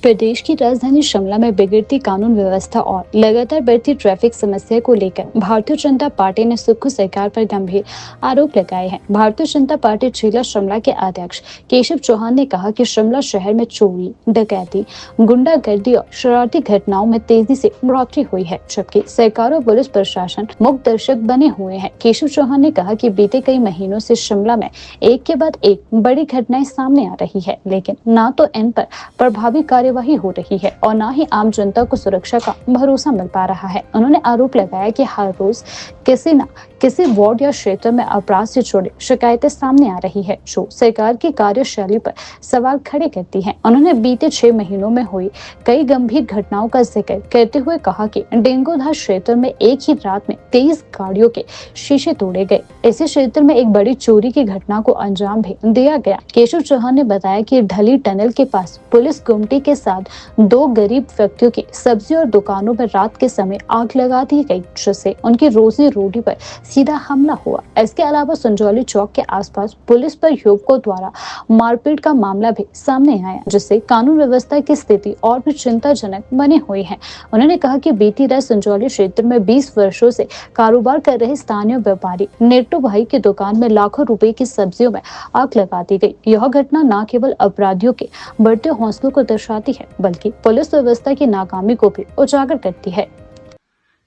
प्रदेश की राजधानी शिमला में बिगड़ती कानून व्यवस्था और लगातार बढ़ती ट्रैफिक समस्या को लेकर भारतीय जनता पार्टी ने सुक्खू सरकार पर गंभीर आरोप लगाए हैं। भारतीय जनता पार्टी जिला शिमला के अध्यक्ष केशव चौहान ने कहा कि शिमला शहर में चोरी, डकैती, गुंडागर्दी और शरारती घटनाओं में तेजी से बढ़ोतरी हुई है, जबकि सरकार और पुलिस प्रशासन मुक्त दर्शक बने हुए हैं। केशव चौहान ने कहा कि बीते कई महीनों से शिमला में एक के बाद एक बड़ी घटनाएं सामने आ रही है, लेकिन न तो इन पर प्रभावी कार्यवाही हो रही है और न ही आम जनता को सुरक्षा का भरोसा मिल पा रहा है। उन्होंने आरोप लगाया कि हर रोज किसी न किसी वार्ड या क्षेत्र में अपराध से जुड़ी शिकायतें सामने आ रही है, जो सरकार की कार्यशैली पर सवाल खड़े करती हैं। उन्होंने बीते 6 महीनों में हुई कई गंभीर घटनाओं का जिक्र करते हुए कहा कि डेंगूधार क्षेत्र में एक ही रात में 23 गाड़ियों के शीशे तोड़े गए। इसी क्षेत्र में एक बड़ी चोरी की घटना को अंजाम भी दिया गया। केशव चौहान ने बताया कि ढली टनल के पास पुलिस गुमटी के साथ 2 गरीब व्यक्तियों की सब्जी और दुकानों पर रात के समय आग लगा दी गई, जिससे उनकी रोजी रोटी पर सीधा हमला हुआ। इसके अलावा संजौली चौक के आसपास पुलिस पर युवकों द्वारा मारपीट का मामला भी सामने आया, जिससे कानून व्यवस्था की स्थिति और भी चिंताजनक बनी हुई है। उन्होंने कहा कि बीती रात संजौली क्षेत्र में 20 वर्षों से कारोबार कर रहे स्थानीय व्यापारी नेट्टू भाई की दुकान में लाखों रुपए की सब्जियों में आग लगा दी गई। यह घटना न केवल अपराधियों के बढ़ते हौसलों को दर्शाती है, बल्कि पुलिस व्यवस्था की नाकामी को भी उजागर करती है।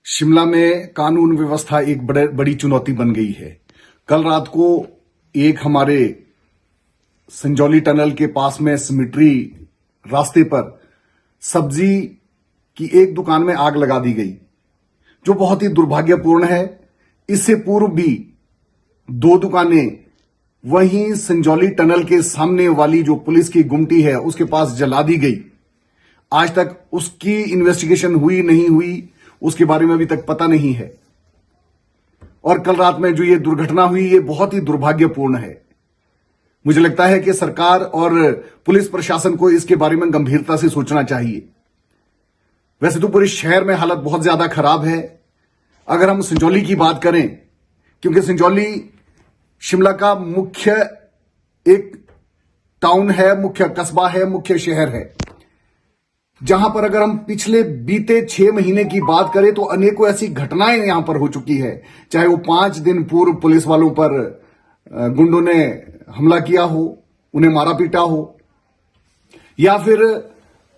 शिमला में कानून व्यवस्था एक बड़ी चुनौती बन गई है। कल रात को एक हमारे संजौली टनल के पास में सिमिट्री रास्ते पर सब्जी की एक दुकान में आग लगा दी गई, जो बहुत ही दुर्भाग्यपूर्ण है। इससे पूर्व भी 2 दुकानें वहीं संजौली टनल के सामने वाली जो पुलिस की गुमटी है उसके पास जला दी गई। आज तक उसकी इन्वेस्टिगेशन हुई नहीं हुई, उसके बारे में अभी तक पता नहीं है। और कल रात में जो ये दुर्घटना हुई, ये बहुत ही दुर्भाग्यपूर्ण है। मुझे लगता है कि सरकार और पुलिस प्रशासन को इसके बारे में गंभीरता से सोचना चाहिए। वैसे तो पूरे शहर में हालत बहुत ज्यादा खराब है। अगर हम संजौली की बात करें, क्योंकि संजौली शिमला का मुख्य एक टाउन है, मुख्य कस्बा है, मुख्य शहर है, जहां पर अगर हम पिछले बीते 6 महीने की बात करें तो अनेकों ऐसी घटनाएं यहां पर हो चुकी है। चाहे वो 5 दिन पूर्व पुलिस वालों पर गुंडों ने हमला किया हो, उन्हें मारा पीटा हो, या फिर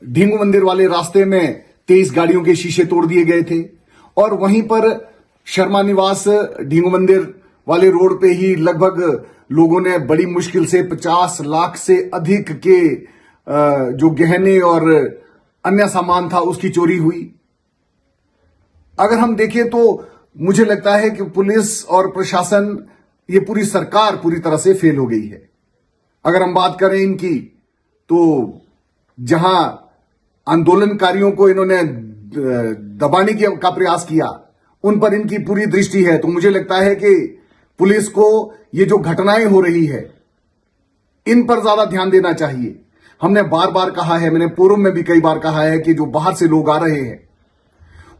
ढींगू मंदिर वाले रास्ते में 23 गाड़ियों के शीशे तोड़ दिए गए थे, और वहीं पर शर्मा निवास ढींगू मंदिर वाले रोड पे ही लगभग लोगों ने बड़ी मुश्किल से 50 लाख से अधिक के जो गहने और अन्य सामान था उसकी चोरी हुई। अगर हम देखें तो मुझे लगता है कि पुलिस और प्रशासन, ये पूरी सरकार पूरी तरह से फेल हो गई है। अगर हम बात करें इनकी, तो जहां आंदोलनकारियों को इन्होंने दबाने का प्रयास किया, उन पर इनकी पूरी दृष्टि है। तो मुझे लगता है कि पुलिस को ये जो घटनाएं हो रही है, इन पर ज्यादा ध्यान देना चाहिए। हमने बार बार कहा है, मैंने पूर्व में भी कई बार कहा है कि जो बाहर से लोग आ रहे हैं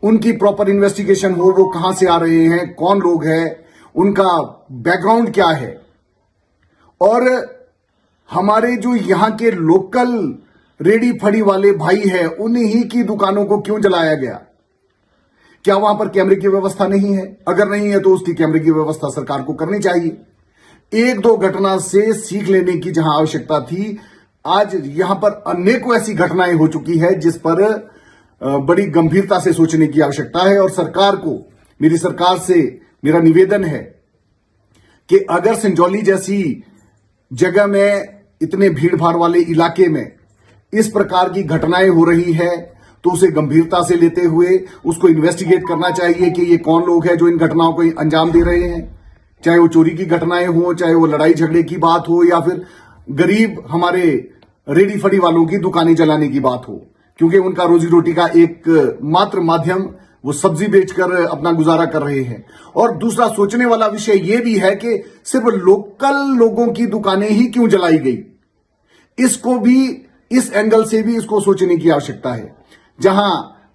उनकी प्रॉपर इन्वेस्टिगेशन हो, वो कहां से आ रहे हैं, कौन लोग हैं, उनका बैकग्राउंड क्या है, और हमारे जो यहां के लोकल रेडी फड़ी वाले भाई हैं उन्हीं की दुकानों को क्यों जलाया गया। क्या वहां पर कैमरे की व्यवस्था नहीं है? अगर नहीं है तो उसकी कैमरे की व्यवस्था सरकार को करनी चाहिए। 1-2 घटना से सीख लेने की जहां आवश्यकता थी, आज यहां पर अनेकों ऐसी घटनाएं हो चुकी है जिस पर बड़ी गंभीरता से सोचने की आवश्यकता है। और सरकार को, मेरी सरकार से मेरा निवेदन है कि अगर संजौली जैसी जगह में, इतने भीड़ भाड़ वाले इलाके में इस प्रकार की घटनाएं हो रही है, तो उसे गंभीरता से लेते हुए उसको इन्वेस्टिगेट करना चाहिए कि ये कौन लोग हैं जो इन घटनाओं को अंजाम दे रहे हैं। चाहे वो चोरी की घटनाएं हो, चाहे वो लड़ाई झगड़े की बात हो, या फिर गरीब हमारे रेडी फड़ी वालों की दुकानें जलाने की बात हो, क्योंकि उनका रोजी रोटी का एक मात्र माध्यम वो सब्जी बेचकर अपना गुजारा कर रहे हैं। और दूसरा सोचने वाला विषय यह भी है कि सिर्फ लोकल लोगों की दुकानें ही क्यों जलाई गई, इसको भी, इस एंगल से भी इसको सोचने की आवश्यकता है। जहां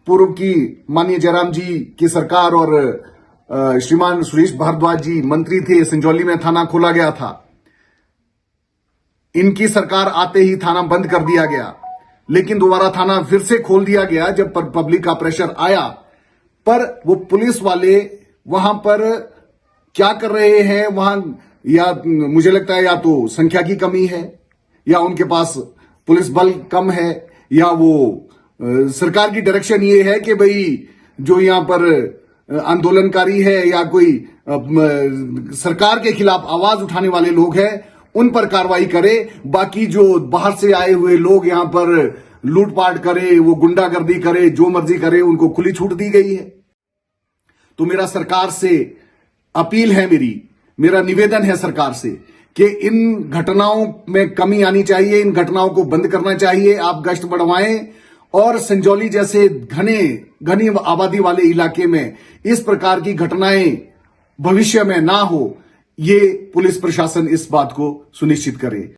पूर्व की माननीय जयराम जी की सरकार और श्रीमान सुरेश भारद्वाज जी मंत्री थे, संजौली में थाना खोला गया था। इनकी सरकार आते ही थाना बंद कर दिया गया। लेकिन दोबारा थाना फिर से खोल दिया गया जब पब्लिक का प्रेशर आया। पर वो पुलिस वाले वहां पर क्या कर रहे हैं वहां, या मुझे लगता है या तो संख्या की कमी है, या उनके पास पुलिस बल कम है, या वो सरकार की डायरेक्शन ये है कि भाई जो यहां पर आंदोलनकारी है या कोई सरकार के खिलाफ आवाज उठाने वाले लोग हैं उन पर कार्रवाई करे, बाकी जो बाहर से आए हुए लोग यहां पर लूटपाट करे, वो गुंडागर्दी करे, जो मर्जी करे, उनको खुली छूट दी गई है। तो मेरा सरकार से अपील है, मेरा निवेदन है सरकार से कि इन घटनाओं में कमी आनी चाहिए, इन घटनाओं को बंद करना चाहिए। आप गश्त बढ़वाएं और संजौली जैसे घनी आबादी वाले इलाके में इस प्रकार की घटनाएं भविष्य में ना हो, ये पुलिस प्रशासन इस बात को सुनिश्चित करे।